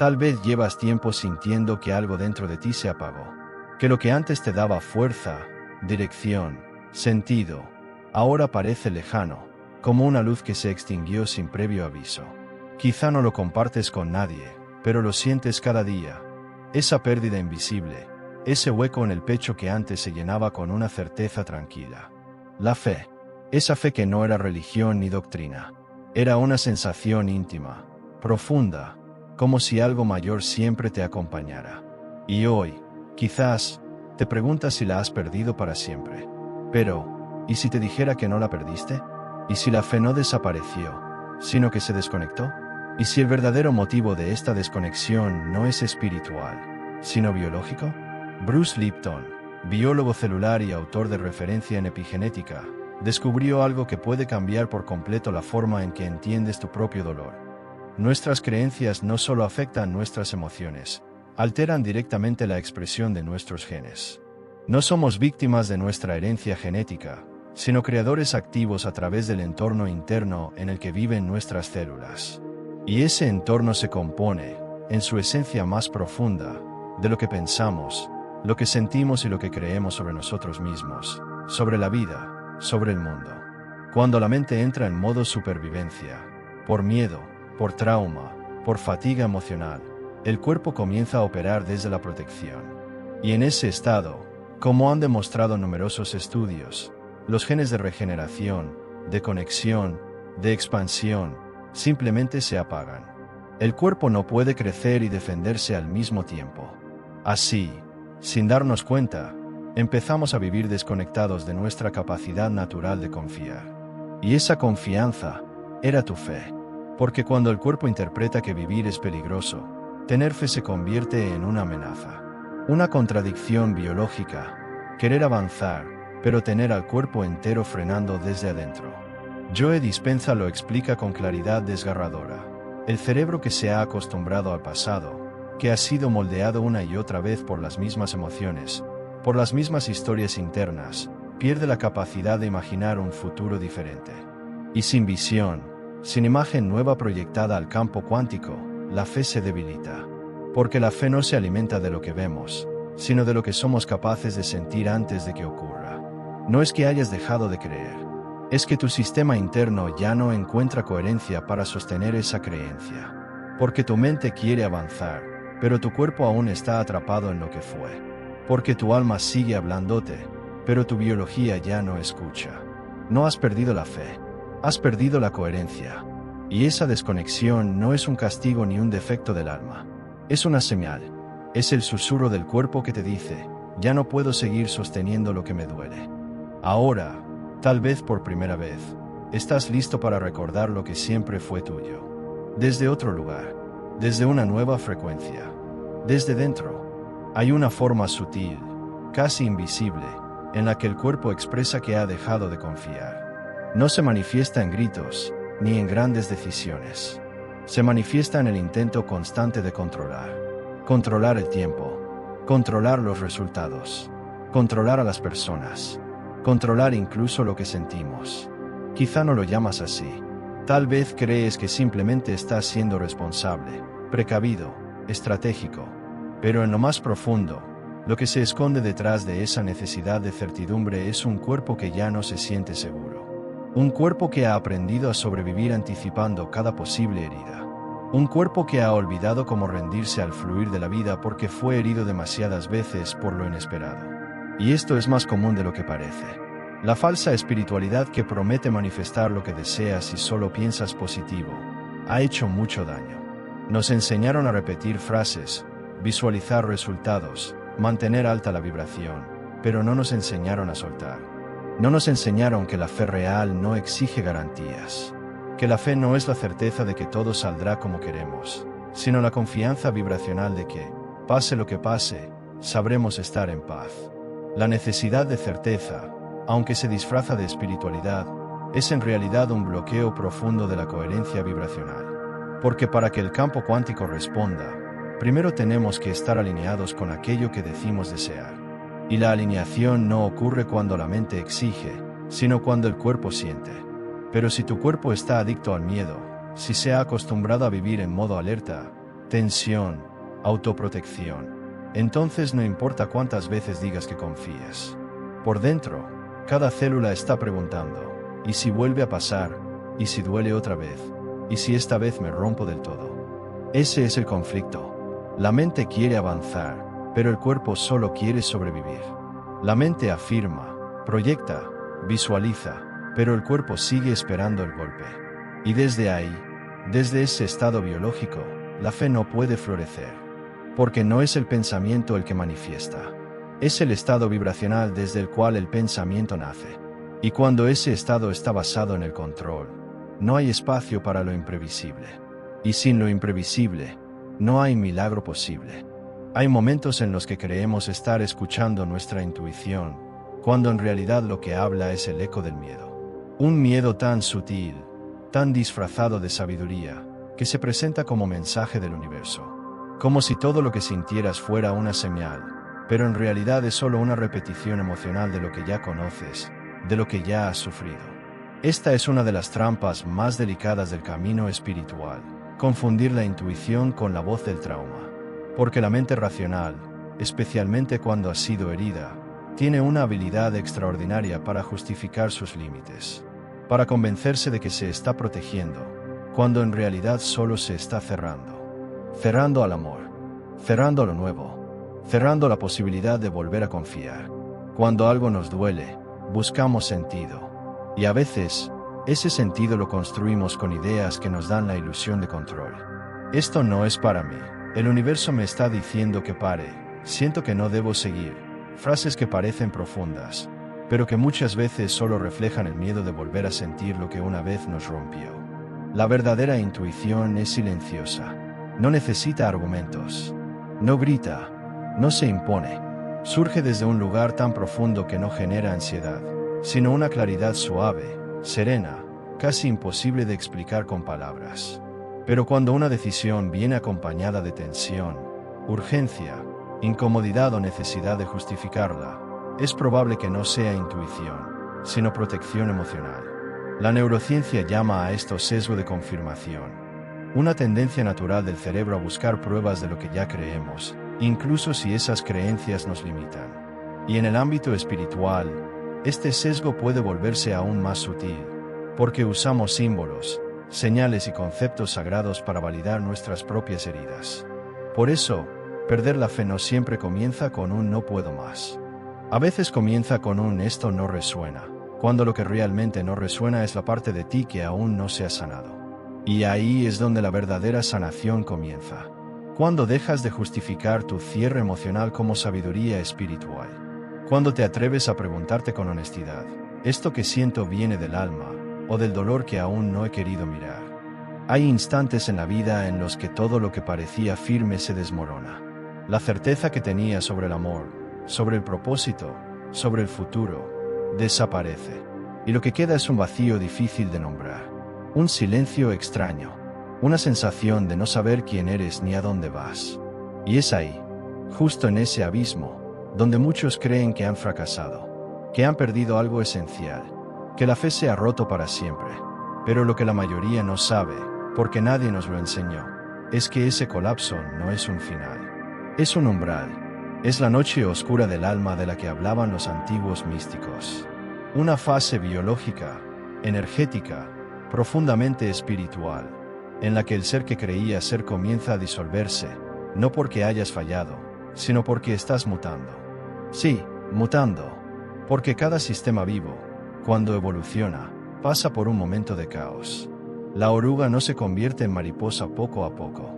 Tal vez llevas tiempo sintiendo que algo dentro de ti se apagó, que lo que antes te daba fuerza, dirección, sentido, ahora parece lejano, como una luz que se extinguió sin previo aviso. Quizá no lo compartes con nadie, pero lo sientes cada día. Esa pérdida invisible, ese hueco en el pecho que antes se llenaba con una certeza tranquila. La fe, esa fe que no era religión ni doctrina, era una sensación íntima, profunda, como si algo mayor siempre te acompañara. Y hoy, quizás, te preguntas si la has perdido para siempre. Pero, ¿y si te dijera que no la perdiste? ¿Y si la fe no desapareció, sino que se desconectó? ¿Y si el verdadero motivo de esta desconexión no es espiritual, sino biológico? Bruce Lipton, biólogo celular y autor de referencia en epigenética, descubrió algo que puede cambiar por completo la forma en que entiendes tu propio dolor. Nuestras creencias no solo afectan nuestras emociones, alteran directamente la expresión de nuestros genes. No somos víctimas de nuestra herencia genética, sino creadores activos a través del entorno interno en el que viven nuestras células. Y ese entorno se compone, en su esencia más profunda, de lo que pensamos, lo que sentimos y lo que creemos sobre nosotros mismos, sobre la vida, sobre el mundo. Cuando la mente entra en modo supervivencia, por miedo, por trauma, por fatiga emocional, el cuerpo comienza a operar desde la protección. Y en ese estado, como han demostrado numerosos estudios, los genes de regeneración, de conexión, de expansión, simplemente se apagan. El cuerpo no puede crecer y defenderse al mismo tiempo. Así, sin darnos cuenta, empezamos a vivir desconectados de nuestra capacidad natural de confiar. Y esa confianza era tu fe. Porque cuando el cuerpo interpreta que vivir es peligroso, tener fe se convierte en una amenaza. Una contradicción biológica, querer avanzar, pero tener al cuerpo entero frenando desde adentro. Joe Dispenza lo explica con claridad desgarradora. El cerebro que se ha acostumbrado al pasado, que ha sido moldeado una y otra vez por las mismas emociones, por las mismas historias internas, pierde la capacidad de imaginar un futuro diferente. Y sin visión, sin imagen nueva proyectada al campo cuántico, la fe se debilita. Porque la fe no se alimenta de lo que vemos, sino de lo que somos capaces de sentir antes de que ocurra. No es que hayas dejado de creer, es que tu sistema interno ya no encuentra coherencia para sostener esa creencia. Porque tu mente quiere avanzar, pero tu cuerpo aún está atrapado en lo que fue. Porque tu alma sigue hablándote, pero tu biología ya no escucha. No has perdido la fe, has perdido la coherencia. Y esa desconexión no es un castigo ni un defecto del alma. Es una señal. Es el susurro del cuerpo que te dice, ya no puedo seguir sosteniendo lo que me duele. Ahora, tal vez por primera vez, estás listo para recordar lo que siempre fue tuyo. Desde otro lugar, desde una nueva frecuencia, desde dentro. Hay una forma sutil, casi invisible, en la que el cuerpo expresa que ha dejado de confiar. No se manifiesta en gritos, ni en grandes decisiones. Se manifiesta en el intento constante de controlar. Controlar el tiempo, controlar los resultados, controlar a las personas, controlar incluso lo que sentimos. Quizá no lo llamas así. Tal vez crees que simplemente estás siendo responsable, precavido, estratégico. Pero en lo más profundo, lo que se esconde detrás de esa necesidad de certidumbre es un cuerpo que ya no se siente seguro. Un cuerpo que ha aprendido a sobrevivir anticipando cada posible herida. Un cuerpo que ha olvidado cómo rendirse al fluir de la vida porque fue herido demasiadas veces por lo inesperado. Y esto es más común de lo que parece. La falsa espiritualidad que promete manifestar lo que deseas si solo piensas positivo, ha hecho mucho daño. Nos enseñaron a repetir frases, visualizar resultados, mantener alta la vibración, pero no nos enseñaron a soltar. No nos enseñaron que la fe real no exige garantías, que la fe no es la certeza de que todo saldrá como queremos, sino la confianza vibracional de que, pase lo que pase, sabremos estar en paz. La necesidad de certeza, aunque se disfraza de espiritualidad, es en realidad un bloqueo profundo de la coherencia vibracional. Porque para que el campo cuántico responda, primero tenemos que estar alineados con aquello que decimos desear. Y la alineación no ocurre cuando la mente exige, sino cuando el cuerpo siente. Pero si tu cuerpo está adicto al miedo, si se ha acostumbrado a vivir en modo alerta, tensión, autoprotección. Entonces no importa cuántas veces digas que confíes. Por dentro, cada célula está preguntando, ¿y si vuelve a pasar? ¿Y si duele otra vez? ¿Y si esta vez me rompo del todo? Ese es el conflicto. La mente quiere avanzar, pero el cuerpo solo quiere sobrevivir. La mente afirma, proyecta, visualiza, pero el cuerpo sigue esperando el golpe. Y desde ahí, desde ese estado biológico, la fe no puede florecer. Porque no es el pensamiento el que manifiesta. Es el estado vibracional desde el cual el pensamiento nace. Y cuando ese estado está basado en el control, no hay espacio para lo imprevisible. Y sin lo imprevisible, no hay milagro posible. Hay momentos en los que creemos estar escuchando nuestra intuición, cuando en realidad lo que habla es el eco del miedo. Un miedo tan sutil, tan disfrazado de sabiduría, que se presenta como mensaje del universo. Como si todo lo que sintieras fuera una señal, pero en realidad es solo una repetición emocional de lo que ya conoces, de lo que ya has sufrido. Esta es una de las trampas más delicadas del camino espiritual, confundir la intuición con la voz del trauma. Porque la mente racional, especialmente cuando ha sido herida, tiene una habilidad extraordinaria para justificar sus límites, para convencerse de que se está protegiendo, cuando en realidad solo se está cerrando. Cerrando al amor, cerrando a lo nuevo, cerrando la posibilidad de volver a confiar. Cuando algo nos duele, buscamos sentido. Y a veces, ese sentido lo construimos con ideas que nos dan la ilusión de control. Esto no es para mí. El universo me está diciendo que pare. Siento que no debo seguir. Frases que parecen profundas, pero que muchas veces solo reflejan el miedo de volver a sentir lo que una vez nos rompió. La verdadera intuición es silenciosa. No necesita argumentos. No grita. No se impone. Surge desde un lugar tan profundo que no genera ansiedad, sino una claridad suave, serena, casi imposible de explicar con palabras. Pero cuando una decisión viene acompañada de tensión, urgencia, incomodidad o necesidad de justificarla, es probable que no sea intuición, sino protección emocional. La neurociencia llama a esto sesgo de confirmación. Una tendencia natural del cerebro a buscar pruebas de lo que ya creemos, incluso si esas creencias nos limitan. Y en el ámbito espiritual, este sesgo puede volverse aún más sutil, porque usamos símbolos, señales y conceptos sagrados para validar nuestras propias heridas. Por eso, perder la fe no siempre comienza con un no puedo más. A veces comienza con un esto no resuena, cuando lo que realmente no resuena es la parte de ti que aún no se ha sanado. Y ahí es donde la verdadera sanación comienza. Cuando dejas de justificar tu cierre emocional como sabiduría espiritual. Cuando te atreves a preguntarte con honestidad, ¿esto que siento viene del alma, o del dolor que aún no he querido mirar? Hay instantes en la vida en los que todo lo que parecía firme se desmorona. La certeza que tenía sobre el amor, sobre el propósito, sobre el futuro, desaparece. Y lo que queda es un vacío difícil de nombrar. Un silencio extraño, una sensación de no saber quién eres ni a dónde vas. Y es ahí, justo en ese abismo, donde muchos creen que han fracasado, que han perdido algo esencial, que la fe se ha roto para siempre. Pero lo que la mayoría no sabe, porque nadie nos lo enseñó, es que ese colapso no es un final. Es un umbral. Es la noche oscura del alma de la que hablaban los antiguos místicos. Una fase biológica, energética, profundamente espiritual, en la que el ser que creía ser comienza a disolverse, no porque hayas fallado, sino porque estás mutando. Sí, mutando, porque cada sistema vivo, cuando evoluciona, pasa por un momento de caos. La oruga no se convierte en mariposa poco a poco.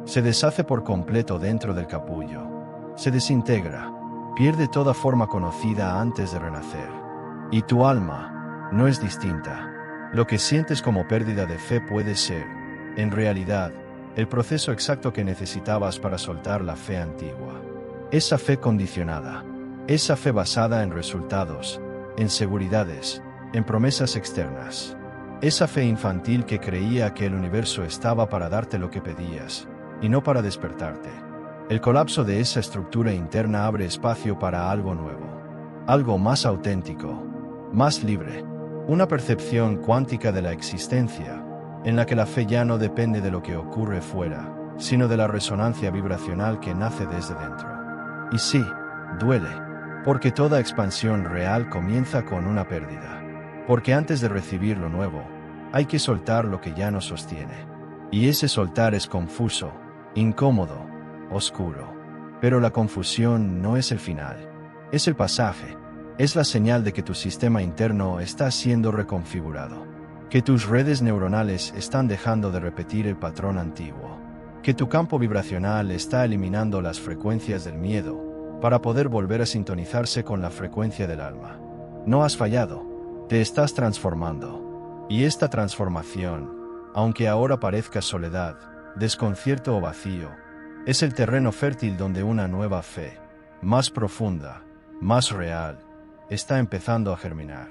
Se deshace por completo dentro del capullo. Se desintegra, pierde toda forma conocida antes de renacer. Y tu alma no es distinta. Lo que sientes como pérdida de fe puede ser, en realidad, el proceso exacto que necesitabas para soltar la fe antigua. Esa fe condicionada, esa fe basada en resultados, en seguridades, en promesas externas. Esa fe infantil que creía que el universo estaba para darte lo que pedías, y no para despertarte. El colapso de esa estructura interna abre espacio para algo nuevo, algo más auténtico, más libre. Una percepción cuántica de la existencia, en la que la fe ya no depende de lo que ocurre fuera, sino de la resonancia vibracional que nace desde dentro. Y sí, duele, porque toda expansión real comienza con una pérdida. Porque antes de recibir lo nuevo, hay que soltar lo que ya nos sostiene. Y ese soltar es confuso, incómodo, oscuro. Pero la confusión no es el final, es el pasaje, es la señal de que tu sistema interno está siendo reconfigurado, que tus redes neuronales están dejando de repetir el patrón antiguo, que tu campo vibracional está eliminando las frecuencias del miedo para poder volver a sintonizarse con la frecuencia del alma. No has fallado, te estás transformando. Y esta transformación, aunque ahora parezca soledad, desconcierto o vacío, es el terreno fértil donde una nueva fe, más profunda, más real, está empezando a germinar.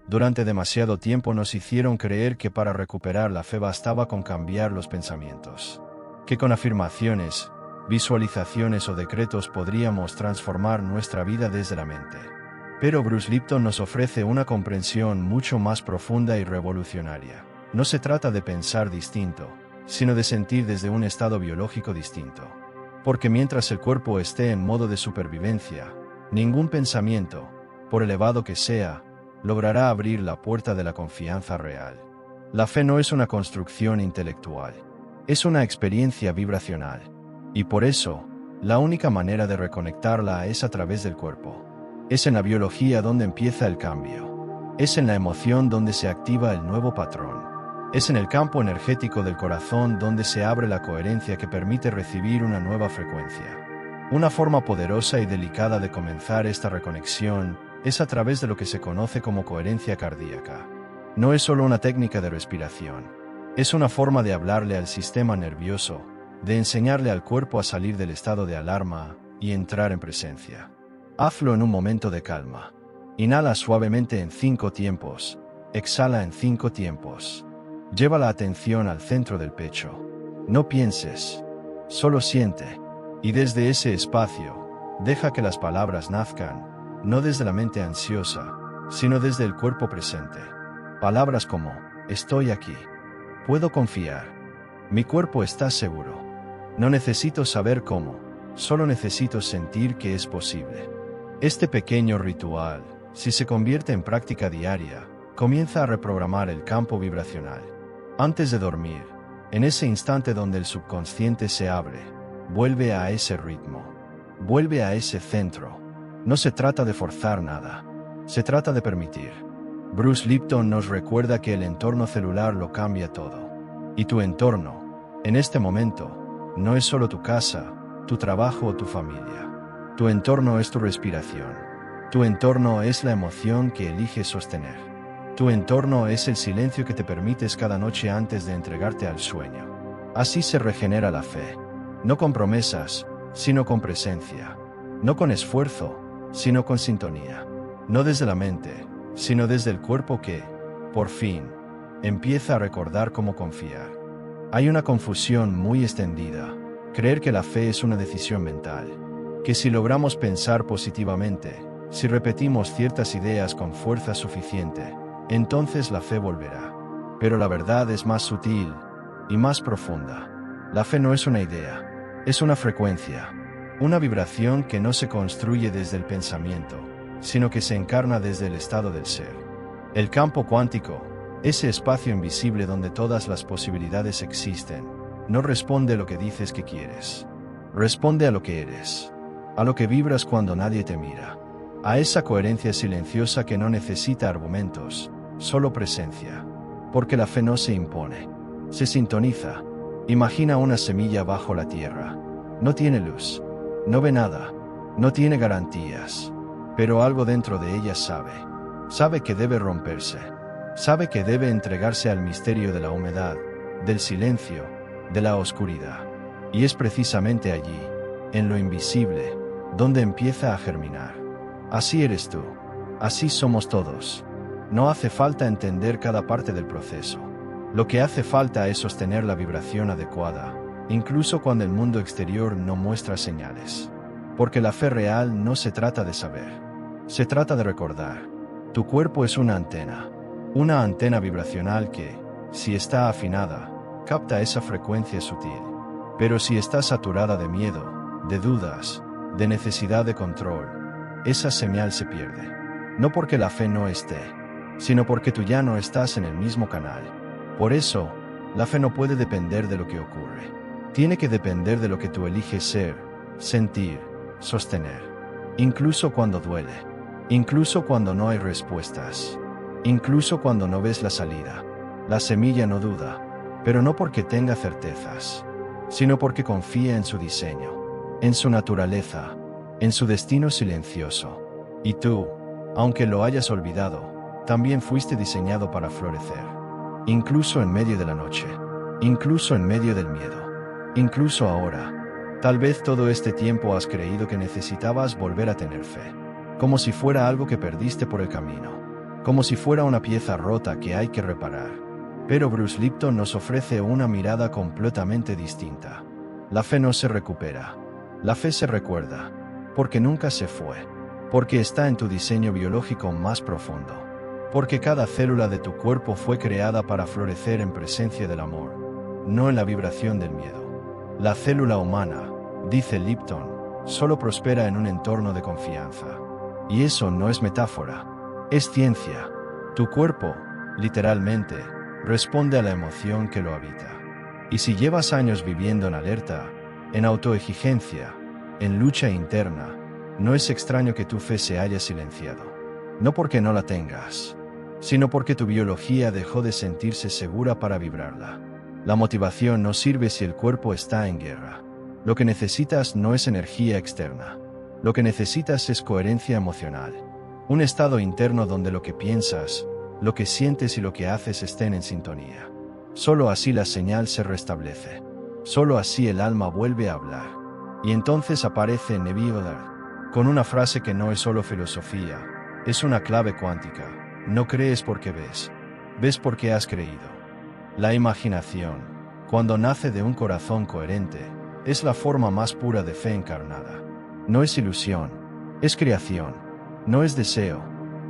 Durante demasiado tiempo nos hicieron creer que para recuperar la fe bastaba con cambiar los pensamientos, que con afirmaciones, visualizaciones o decretos podríamos transformar nuestra vida desde la mente. Pero Bruce Lipton nos ofrece una comprensión mucho más profunda y revolucionaria. No se trata de pensar distinto, sino de sentir desde un estado biológico distinto. Porque mientras el cuerpo esté en modo de supervivencia, ningún pensamiento, por elevado que sea, logrará abrir la puerta de la confianza real. La fe no es una construcción intelectual, es una experiencia vibracional. Y por eso, la única manera de reconectarla es a través del cuerpo. Es en la biología donde empieza el cambio. Es en la emoción donde se activa el nuevo patrón. Es en el campo energético del corazón donde se abre la coherencia que permite recibir una nueva frecuencia. Una forma poderosa y delicada de comenzar esta reconexión es a través de lo que se conoce como coherencia cardíaca. No es solo una técnica de respiración. Es una forma de hablarle al sistema nervioso, de enseñarle al cuerpo a salir del estado de alarma y entrar en presencia. Hazlo en un momento de calma. Inhala suavemente en 5 tiempos. Exhala en 5 tiempos. Lleva la atención al centro del pecho. No pienses, solo siente. Y desde ese espacio, deja que las palabras nazcan, no desde la mente ansiosa, sino desde el cuerpo presente. Palabras como, estoy aquí. Puedo confiar. Mi cuerpo está seguro. No necesito saber cómo, solo necesito sentir que es posible. Este pequeño ritual, si se convierte en práctica diaria, comienza a reprogramar el campo vibracional. Antes de dormir, en ese instante donde el subconsciente se abre, vuelve a ese ritmo, vuelve a ese centro. No se trata de forzar nada, se trata de permitir. Bruce Lipton nos recuerda que el entorno celular lo cambia todo. Y tu entorno, en este momento, no es solo tu casa, tu trabajo o tu familia. Tu entorno es tu respiración. Tu entorno es la emoción que eliges sostener. Tu entorno es el silencio que te permites cada noche antes de entregarte al sueño. Así se regenera la fe. No con promesas, sino con presencia. No con esfuerzo, sino con sintonía. No desde la mente, sino desde el cuerpo que, por fin, empieza a recordar cómo confiar. Hay una confusión muy extendida. Creer que la fe es una decisión mental. Que si logramos pensar positivamente, si repetimos ciertas ideas con fuerza suficiente, entonces la fe volverá. Pero la verdad es más sutil y más profunda. La fe no es una idea, es una frecuencia, una vibración que no se construye desde el pensamiento, sino que se encarna desde el estado del ser. El campo cuántico, ese espacio invisible donde todas las posibilidades existen, no responde a lo que dices que quieres. Responde a lo que eres. A lo que vibras cuando nadie te mira. A esa coherencia silenciosa que no necesita argumentos, solo presencia. Porque la fe no se impone. Se sintoniza. Imagina una semilla bajo la tierra. No tiene luz. No ve nada. No tiene garantías. Pero algo dentro de ella sabe. Sabe que debe romperse. Sabe que debe entregarse al misterio de la humedad, del silencio, de la oscuridad. Y es precisamente allí, en lo invisible, donde empieza a germinar. Así eres tú. Así somos todos. No hace falta entender cada parte del proceso. Lo que hace falta es sostener la vibración adecuada, incluso cuando el mundo exterior no muestra señales. Porque la fe real no se trata de saber. Se trata de recordar. Tu cuerpo es una antena vibracional que, si está afinada, capta esa frecuencia sutil. Pero si estás saturada de miedo, de dudas, de necesidad de control, esa señal se pierde. No porque la fe no esté, sino porque tú ya no estás en el mismo canal. Por eso, la fe no puede depender de lo que ocurre. Tiene que depender de lo que tú eliges ser, sentir, sostener. Incluso cuando duele. Incluso cuando no hay respuestas. Incluso cuando no ves la salida. La semilla no duda, pero no porque tenga certezas, sino porque confía en su diseño, en su naturaleza, en su destino silencioso. Y tú, aunque lo hayas olvidado, también fuiste diseñado para florecer. Incluso en medio de la noche. Incluso en medio del miedo. Incluso ahora. Tal vez todo este tiempo has creído que necesitabas volver a tener fe. Como si fuera algo que perdiste por el camino. Como si fuera una pieza rota que hay que reparar. Pero Bruce Lipton nos ofrece una mirada completamente distinta. La fe no se recupera. La fe se recuerda. Porque nunca se fue. Porque está en tu diseño biológico más profundo. Porque cada célula de tu cuerpo fue creada para florecer en presencia del amor, no en la vibración del miedo. La célula humana, dice Lipton, solo prospera en un entorno de confianza. Y eso no es metáfora. Es ciencia. Tu cuerpo, literalmente, responde a la emoción que lo habita. Y si llevas años viviendo en alerta, en autoexigencia, en lucha interna, no es extraño que tu fe se haya silenciado. No porque no la tengas, sino porque tu biología dejó de sentirse segura para vibrarla. La motivación no sirve si el cuerpo está en guerra. Lo que necesitas no es energía externa. Lo que necesitas es coherencia emocional. Un estado interno donde lo que piensas, lo que sientes y lo que haces estén en sintonía. Solo así la señal se restablece. Solo así el alma vuelve a hablar. Y entonces aparece Neville Goddard, con una frase que no es solo filosofía, es una clave cuántica. No crees porque ves. Ves porque has creído. La imaginación, cuando nace de un corazón coherente, es la forma más pura de fe encarnada. No es ilusión, es creación. No es deseo,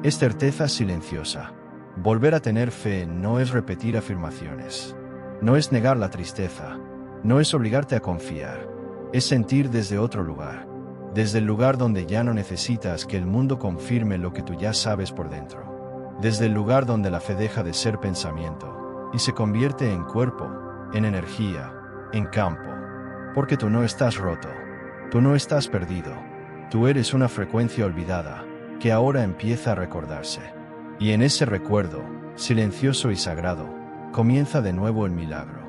es certeza silenciosa. Volver a tener fe no es repetir afirmaciones. No es negar la tristeza. No es obligarte a confiar. Es sentir desde otro lugar. Desde el lugar donde ya no necesitas que el mundo confirme lo que tú ya sabes por dentro. Desde el lugar donde la fe deja de ser pensamiento y se convierte en cuerpo, en energía, en campo. Porque tú no estás roto. Tú no estás perdido. Tú eres una frecuencia olvidada, que ahora empieza a recordarse. Y en ese recuerdo, silencioso y sagrado, comienza de nuevo el milagro.